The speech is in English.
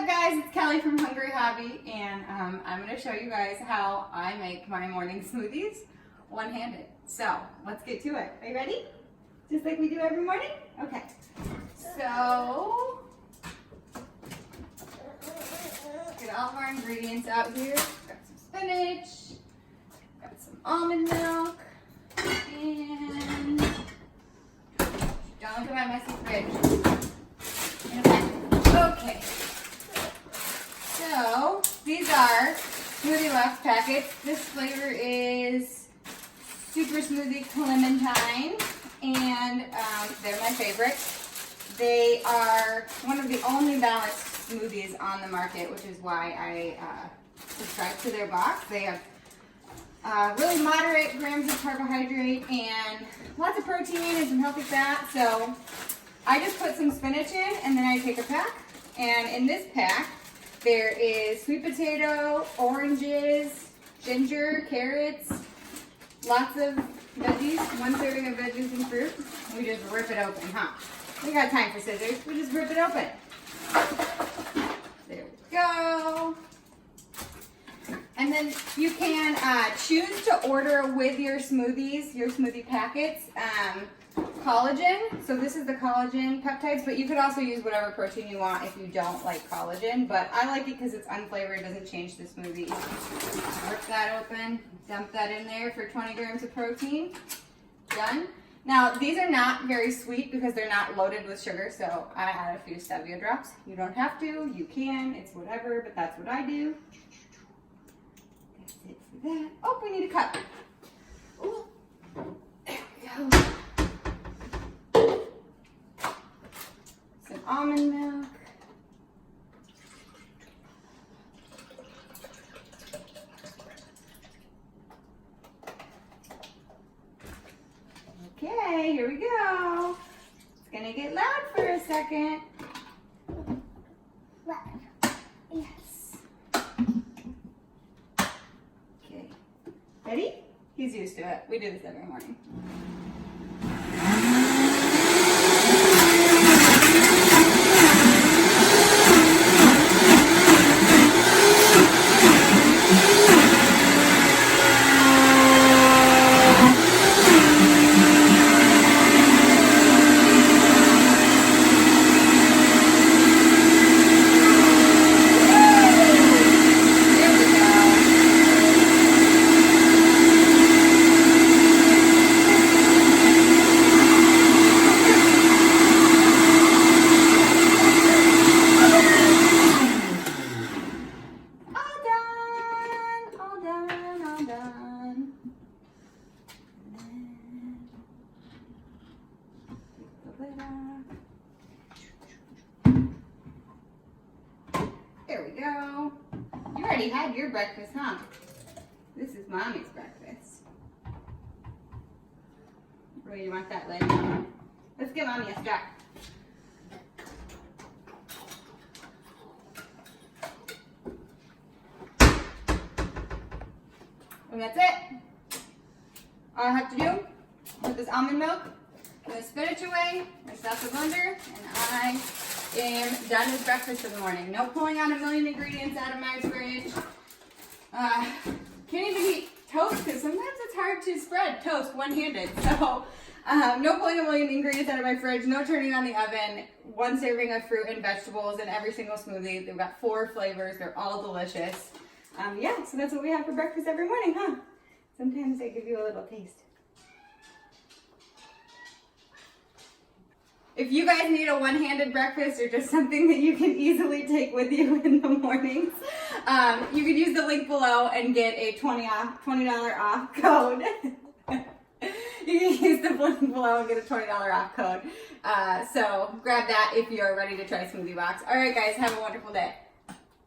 guys? It's Kelly from Hungry Hobby, and I'm going to show you guys how I make my morning smoothies one-handed. So let's get to it. Are you ready? Just like we do every morning? Okay. So get all of our ingredients out here. Got some spinach, got some almond milk, and don't look at my messy fridge. Okay. So these are SmoothieBox packets. This flavor is Super Smoothie Clementine, and they're my favorite. They are one of the only balanced smoothies on the market, which is why I subscribe to their box. They have really moderate grams of carbohydrate and lots of protein and some healthy fat. So I just put some spinach in, and then I take a pack. And in this pack, there is sweet potato, oranges, ginger, carrots, lots of veggies, 1 serving of veggies and fruit. We just rip it open, huh? We got time for scissors. We just rip it open. There we go. And then you can choose to order with your smoothies, your smoothie packets, collagen. So this is the collagen peptides, but you could also use whatever protein you want if you don't like collagen. But I like it because it's unflavored, it doesn't change the smoothie. Rip that open, dump that in there for 20 grams of protein. Done. Now these are not very sweet because they're not loaded with sugar, so I add a few stevia drops. You don't have to, you can, it's whatever, but that's what I do. That's it for that. Oh, we need a cup. Ooh. There we go. Some almond milk. Okay, here we go. It's gonna get loud for a second. Loud. Yes. Okay. Ready? He's used to it. We do this every morning. There we go. You already had your breakfast, huh? This is Mommy's breakfast. Where do you want that lid? Let's give Mommy a strap. And that's it. All I have to do, put this almond milk, put the spinach away, I stop the blender, and I am done with breakfast in the morning. No pulling out a million ingredients out of my fridge. Can't even eat toast because sometimes it's hard to spread toast one-handed. So no pulling a million ingredients out of my fridge, no turning on the oven, 1 serving of fruit and vegetables in every single smoothie. They've got 4 flavors. They're all delicious. Yeah, so that's what we have for breakfast every morning, huh? Sometimes they give you a little taste. If you guys need a one-handed breakfast or just something that you can easily take with you in the mornings, you could use the link below and get a $20 off code. You can use the link below and get a $20 off code. So grab that if you're ready to try SmoothieBox. All right, guys, have a wonderful day.